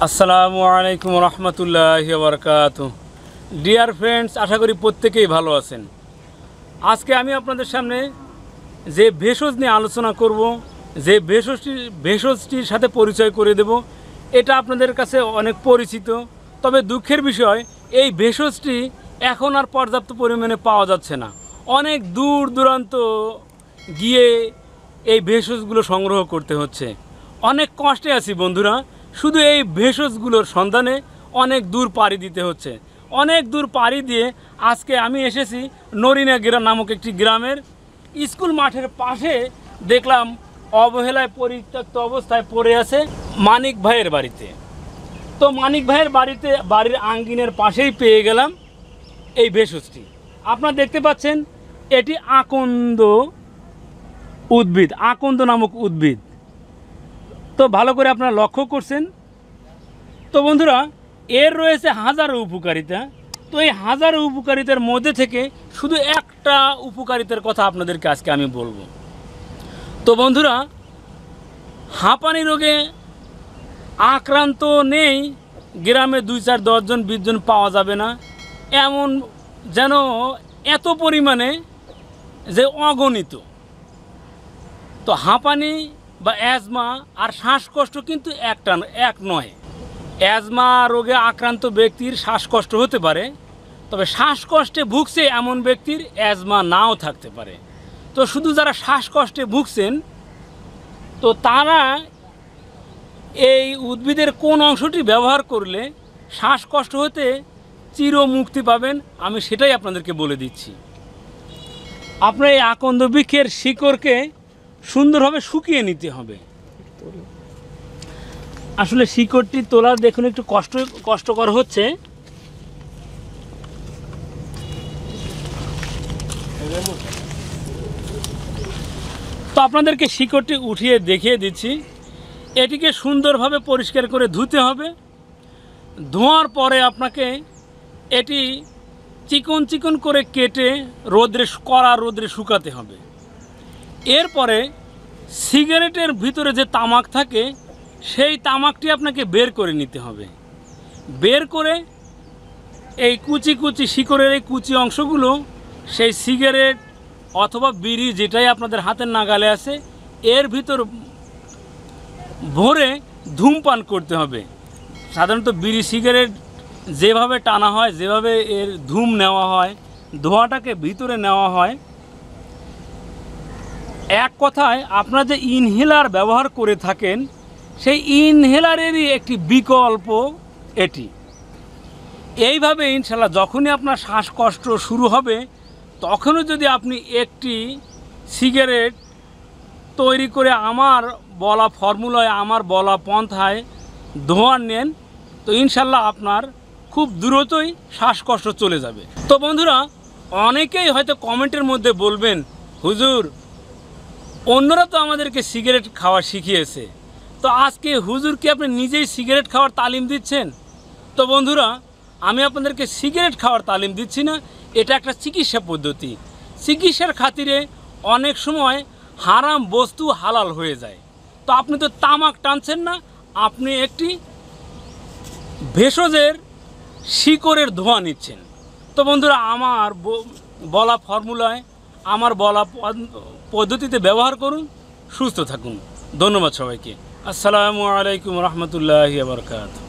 আসসালামু আলাইকুম রহমতুল্লাহি ওয়া বারাকাতুহু। ডিয়ার ফ্রেন্ডস, আশা করি প্রত্যেকেই ভালো আছেন। আজকে আমি আপনাদের সামনে যে ভেষজ নিয়ে আলোচনা করব, যে ভেষজটির সাথে পরিচয় করে দেব, এটা আপনাদের কাছে অনেক পরিচিত। তবে দুঃখের বিষয়, এই ভেষজটি এখন আর পর্যাপ্ত পরিমাণে পাওয়া যাচ্ছে না। অনেক দূর দূরান্ত গিয়ে এই ভেষজগুলো সংগ্রহ করতে হচ্ছে। অনেক কষ্টে আছি বন্ধুরা, শুধু এই ভেষজগুলোর সন্ধানে অনেক দূর পাড়ি দিতে হচ্ছে। অনেক দূর পাড়ি দিয়ে আজকে আমি এসেছি নরিনা গ্রাম নামক একটি গ্রামের স্কুল মাঠের পাশে। দেখলাম অবহেলায় পরিত্যক্ত অবস্থায় পড়ে আছে মানিক ভাইয়ের বাড়িতে। তো মানিক ভাইয়ের বাড়ির আঙ্গিনের পাশেই পেয়ে গেলাম এই ভেষজটি। আপনারা দেখতে পাচ্ছেন, এটি আকন্দ উদ্ভিদ, আকন্দ নামক উদ্ভিদ। তো ভালো করে আপনারা লক্ষ্য করছেন। তো বন্ধুরা, এর রয়েছে হাজারো উপকারিতা। তো এই হাজারো উপকারিতার মধ্যে থেকে শুধু একটা উপকারিতার কথা আপনাদেরকে আজকে আমি বলবো। তো বন্ধুরা, হাঁপানি রোগে আক্রান্ত নেই গ্রামে 2-4-10 জন 20 জন পাওয়া যাবে না, এমন যেন এত পরিমাণে যে অগণিত। তো হাঁপানি বা অ্যাজমা আর শ্বাসকষ্ট কিন্তু এক নয়। অ্যাজমা রোগে আক্রান্ত ব্যক্তির শ্বাসকষ্ট হতে পারে, তবে শ্বাসকষ্টে ভুগছে এমন ব্যক্তির অ্যাজমা নাও থাকতে পারে। তো শুধু যারা শ্বাসকষ্টে ভুগছেন, তো তারা এই উদ্ভিদের কোন অংশটি ব্যবহার করলে শ্বাসকষ্ট হতে চিরমুক্তি পাবেন, আমি সেটাই আপনাদেরকে বলে দিচ্ছি। আপনার এই আকন্দ বৃক্ষের শিকড়কে সুন্দরভাবে শুকিয়ে নিতে হবে। আসলে শিকড়টি তোলা দেখুন একটু কষ্টকর হচ্ছে। তো আপনাদেরকে শিকড়টি উঠিয়ে দেখিয়ে দিচ্ছি। এটিকে সুন্দরভাবে পরিষ্কার করে ধুতে হবে। ধোয়ার পরে আপনাকে এটি চিকন চিকন করে কেটে কড়া রোদ্রে শুকাতে হবে। এরপরে সিগারেটের ভিতরে যে তামাক থাকে, সেই তামাকটি আপনাকে বের করে নিতে হবে। বের করে এই কুচি কুচি শিকড়ের এই কুচি অংশগুলো সেই সিগারেট অথবা বিড়ি, যেটাই আপনাদের হাতের নাগালে আছে, এর ভিতর ভরে ধূমপান করতে হবে। সাধারণত বিড়ি সিগারেট যেভাবে টানা হয়, যেভাবে এর ধূম নেওয়া হয়, ধোঁয়াটাকে ভিতরে নেওয়া হয়, এক কথায় আপনারা যে ইনহেলার ব্যবহার করে থাকেন, সেই ইনহেলারেরই একটি বিকল্প এটি। এইভাবে ইনশাল্লাহ যখনই আপনার শ্বাসকষ্ট শুরু হবে, তখনও যদি আপনি একটি সিগারেট তৈরি করে আমার বলা ফর্মুলায়, আমার বলা পন্থায় ধোঁয়া নেন, তো ইনশাল্লাহ আপনার খুব দ্রুতই শ্বাসকষ্ট চলে যাবে। তো বন্ধুরা, অনেকেই হয়তো কমেন্টের মধ্যে বলবেন, হুজুর, অন্যরা তো আমাদেরকে সিগারেট খাওয়া শিখিয়েছে, তো আজকে হুজুরকে আপনি নিজেই সিগারেট খাওয়ার তালিম দিচ্ছেন? তো বন্ধুরা, আমি আপনাদেরকে সিগারেট খাওয়ার তালিম দিচ্ছি না, এটা একটা চিকিৎসা পদ্ধতি। চিকিৎসার খাতিরে অনেক সময় হারাম বস্তু হালাল হয়ে যায়। তো আপনি তো তামাক টানছেন না, আপনি একটি ভেষজের শিকড়ের ধোঁয়া নিচ্ছেন। তো বন্ধুরা, আমার বলা ফর্মুলায়, আমার বলা পদ্ধতিতে ব্যবহার করুন, সুস্থ থাকুন। ধন্যবাদ সবাইকে। আসসালামু আলাইকুম রহমতুল্লাহি ওয়া বারাকাতুহু।